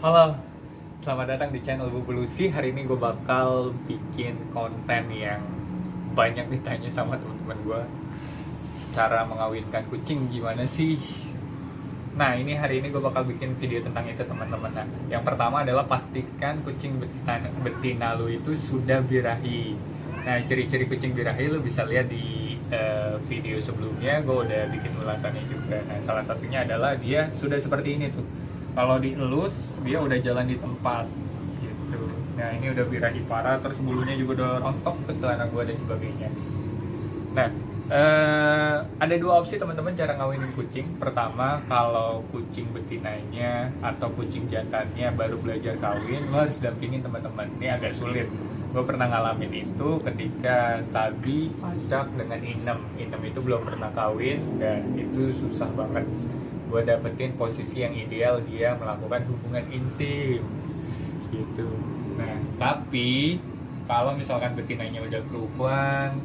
Halo, selamat datang di channel Bubulusi. Hari ini gue bakal bikin konten yang banyak ditanya sama teman-teman gue. Cara mengawinkan kucing gimana sih? Nah, hari ini gue bakal bikin video tentang itu teman-teman. Nah, yang pertama adalah pastikan kucing betina lu itu sudah birahi. Nah, ciri-ciri kucing birahi lu bisa lihat di video sebelumnya. Gue udah bikin ulasannya juga. Nah, salah satunya adalah dia sudah seperti ini tuh. Kalau dielus, dia udah jalan di tempat gitu. Nah, ini udah birahi parah, terus bulunya juga udah rontok ke celana gue dan sebagainya. Nah, ada dua opsi teman-teman cara ngawinin kucing. Pertama, kalau kucing betinanya atau kucing jantannya baru belajar kawin, lo harus dampingin teman-teman. Ini agak sulit. Gue pernah ngalamin itu ketika Sabi pacak dengan Inem. Inem itu belum pernah kawin dan itu susah banget. Gue dapetin posisi yang ideal dia melakukan hubungan intim gitu. Nah, tapi kalau misalkan betinanya udah proven,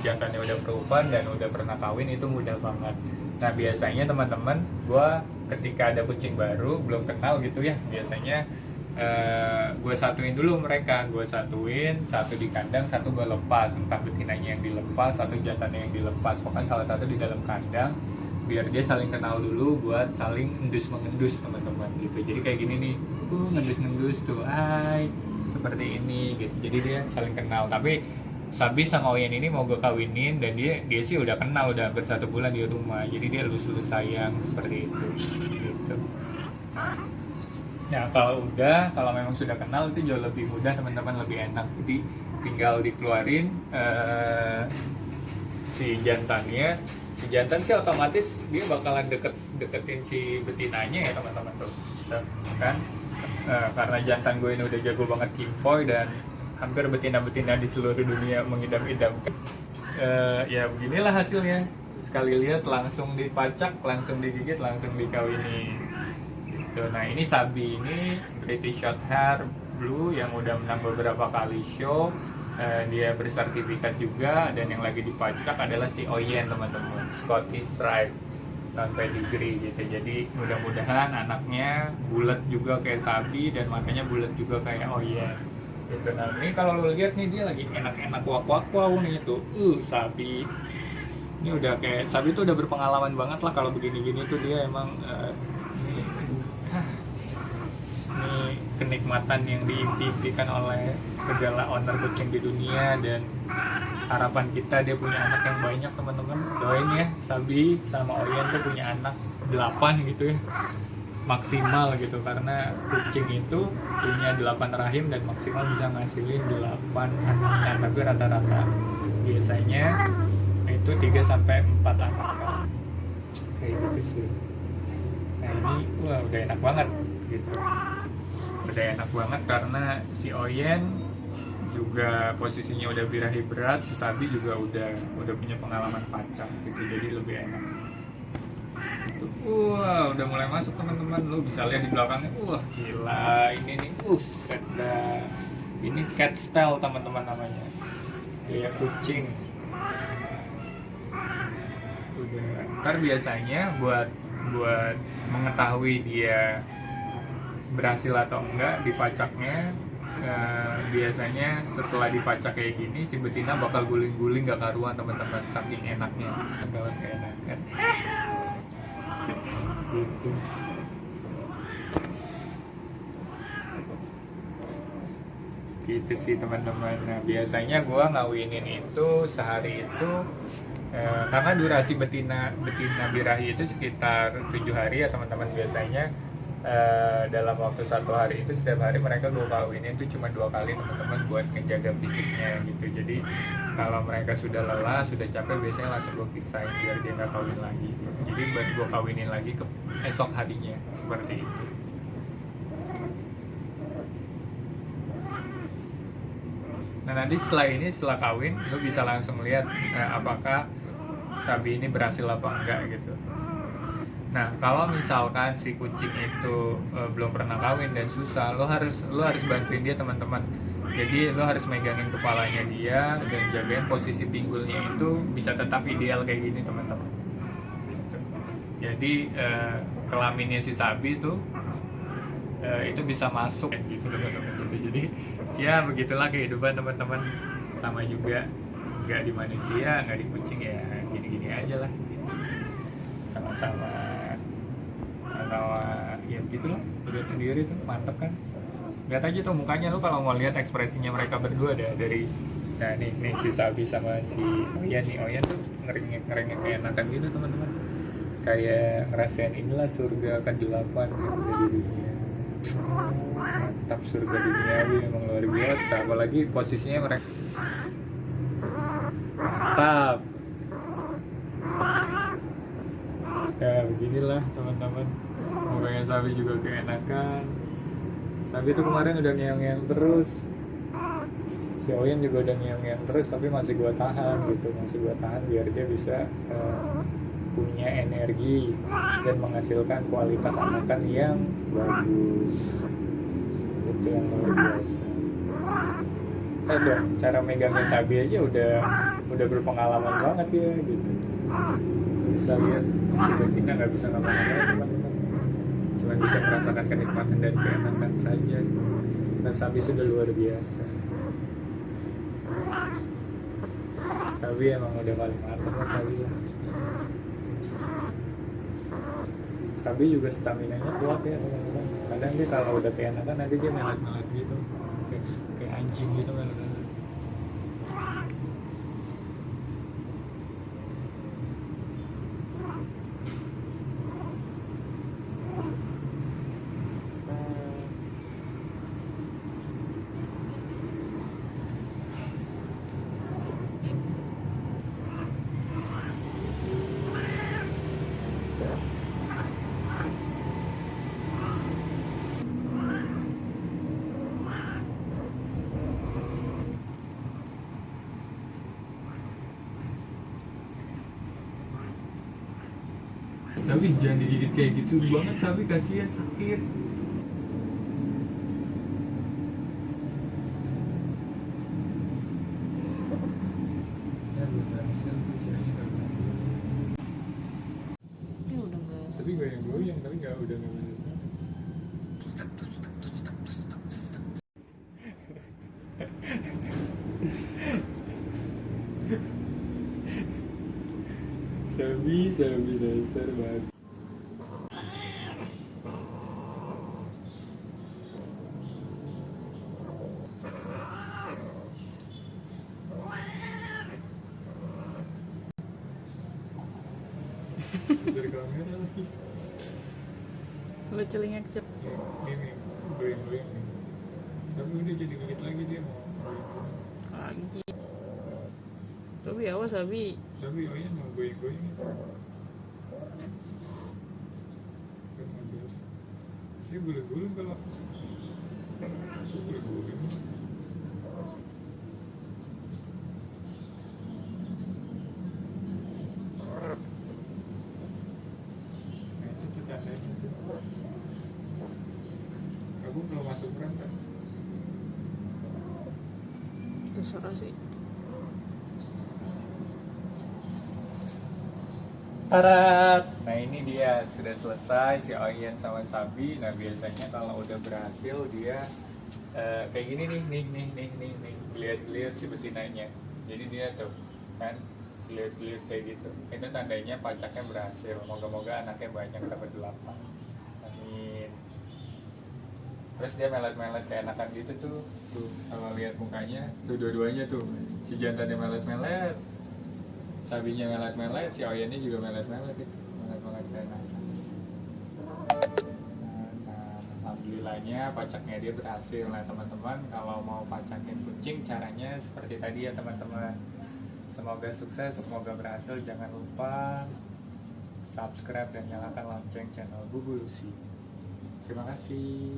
jantannya udah proven dan udah pernah kawin, itu mudah banget. Nah, biasanya teman-teman, gue ketika ada kucing baru belum kenal gitu ya, biasanya gue satuin dulu mereka. Gue satuin, satu di kandang, satu gue lepas. Entah betinanya yang dilepas, satu jantannya yang dilepas, pokoknya salah satu di dalam kandang, biar dia saling kenal dulu buat saling endus mengendus teman-teman gitu. Jadi kayak gini nih, ngendus tuh, seperti ini gitu. Jadi dia saling kenal. Tapi Sabi sama Oyen ini mau gue kawinin dan dia sih udah kenal, udah hampir 1 bulan di rumah. Jadi dia lulus sayang seperti itu gitu. Nah, kalau memang sudah kenal itu jauh lebih mudah teman-teman, lebih enak. Jadi tinggal dikeluarin si jantannya. Si jantan sih otomatis dia bakalan deketin si betinanya ya teman-teman tuh kan. Karena jantan gue ini udah jago banget kimpoy dan hampir betina-betina di seluruh dunia mengidam-idamkan. Ya beginilah hasilnya. Sekali lihat langsung dipacak, langsung digigit, langsung dikawini gitu. Nah, ini Sabi, ini British Shorthair Blue yang udah menang beberapa kali show. Dia bersertifikat juga, dan yang lagi dipacak adalah si Oyen teman-teman, Scottish Stripe non pedigree gitu. Jadi mudah-mudahan anaknya bulat juga kayak Sabi dan makanya bulat juga kayak Oyen gitu. Nah, ini kalau lo lihat nih dia lagi enak-enak wak-wak nih itu Sabi ini udah kayak Sabi tuh udah berpengalaman banget lah kalau begini-gini tuh. Dia emang ini kenikmatan yang diimpikan oleh segala owner kucing di dunia, dan harapan kita dia punya anak yang banyak teman-teman. Doain ya Sabi sama Oyen tuh punya anak 8 gitu ya, maksimal gitu, karena kucing itu punya 8 rahim dan maksimal bisa ngasilin 8 anaknya, tapi rata-rata biasanya itu 3-4 anak kayak gitu sih. Nah, ini udah enak banget gitu, udah enak banget karena si Oyen juga posisinya udah birahi berat, si Sabi juga udah punya pengalaman pacak gitu, jadi lebih enak gitu. Udah mulai masuk teman-teman, lu bisa lihat di belakangnya. Gila ini nih, set dah. Ini cat style teman-teman namanya, kayak kucing. Udah, ntar biasanya buat mengetahui dia berhasil atau enggak dipacaknya, biasanya setelah dipacak kayak gini si betina bakal guling-guling gak karuan teman-teman, saking enaknya banget, keenakan gitu. Gitu sih teman-teman. Nah, biasanya gua ngawinin itu sehari itu karena durasi betina birahi itu sekitar 7 hari ya teman-teman. Biasanya dalam waktu 1 hari itu, setiap hari mereka gue kawinin itu cuma 2 kali teman-teman, buat ngejaga fisiknya gitu. Jadi kalau mereka sudah lelah, sudah capek, biasanya langsung gue pisahin biar dia nggak kawin lagi gitu. Jadi baru gue kawinin lagi ke esok harinya seperti itu. Nah, nanti setelah kawin lo bisa langsung lihat apakah Sabi ini berhasil apa enggak gitu. Nah, kalau misalkan si kucing itu belum pernah kawin dan susah, lo harus bantuin dia teman-teman. Jadi lo harus megangin kepalanya dia dan jagain posisi pinggulnya itu bisa tetap ideal kayak gini teman-teman. Gitu. Jadi kelaminnya si Sabi itu itu bisa masuk gitu teman-teman gitu. Jadi ya begitulah kehidupan teman-teman, sama juga nggak di manusia nggak di kucing, ya gini-gini aja lah, sama-sama sama ya begitulah. Lihat sendiri tuh mantep kan, lihat aja tuh mukanya, lu kalau mau lihat ekspresinya mereka berdua dari, nah nih si Sabi sama si Oyan tuh ngerengek kayak enakan gitu teman-teman, kayak ngerasain inilah surga ke-8 gitu di dunia. Mantap, surga duniawi memang luar biasa, apalagi posisinya mereka mantap. Ya beginilah teman-teman, mau pengen Sabi juga keenakan. Sabi tuh kemarin udah ngeong-ngeong terus, si Oyen juga udah ngeong-ngeong terus, tapi masih gua tahan gitu, masih gua tahan biar dia bisa punya energi dan menghasilkan kualitas anakan yang bagus. Itu yang luar biasa. Dong, cara megangnya Sabi aja udah berpengalaman banget ya gitu. Bisa lihat si betina nggak bisa ngapa-ngapain teman-teman, cuma bisa merasakan kenikmatan dan keenakan saja. Nah, Sabi sudah luar biasa. Sabi emang udah paling mantap lah Sabi lah. Sabi juga stamina-nya kuat ya teman-teman. Kadang dia kalau udah keenakan nanti dia melet-melet gitu, kayak anjing gitu melet-melet. Sabi jangan digigit kayak gitu banget, Sabi kasihan, sakit. Ya belum berhasil tuh caranya, nggak berhasil. Dia udah nggak. Tapi goyang tapi nggak, udah nggak berhasil. Sabi dasar banget. Dari kamera lagi. Lu celingak cel. Ini goyang nih. Sabi udah jadi gigit lagi, dia mau Lagi. Tapi awas Abi. Sabi Oyen mau goyang. Sih gulung-gulung kalau gulung-gulung. Nah itu tuh tandanya tuh. Aku belum masuk rem kan? Terserah sih. Tarat! Nah ini dia, sudah selesai si Oyen sama Sabi. Nah biasanya kalau udah berhasil dia kayak gini nih, lihat si betinanya. Jadi dia tuh kan lihat kayak gitu. Itu tandanya pacaknya berhasil. Moga-moga anaknya banyak, dapat 8. Amin. Terus dia melet-melet keenakan gitu tuh. Tuh kalau lihat mukanya, tuh dua-duanya tuh. Si jantannya melet-melet, Sabinya melet-melet, si Oyennya juga melet-melet itu, melet-melet keenakan. Nah, alhamdulillahnya pacaknya dia berhasil. Nah teman-teman, kalau mau pacakin kucing caranya seperti tadi ya teman-teman. Semoga sukses, semoga berhasil. Jangan lupa subscribe dan nyalakan lonceng channel Bubulusi. Terima kasih.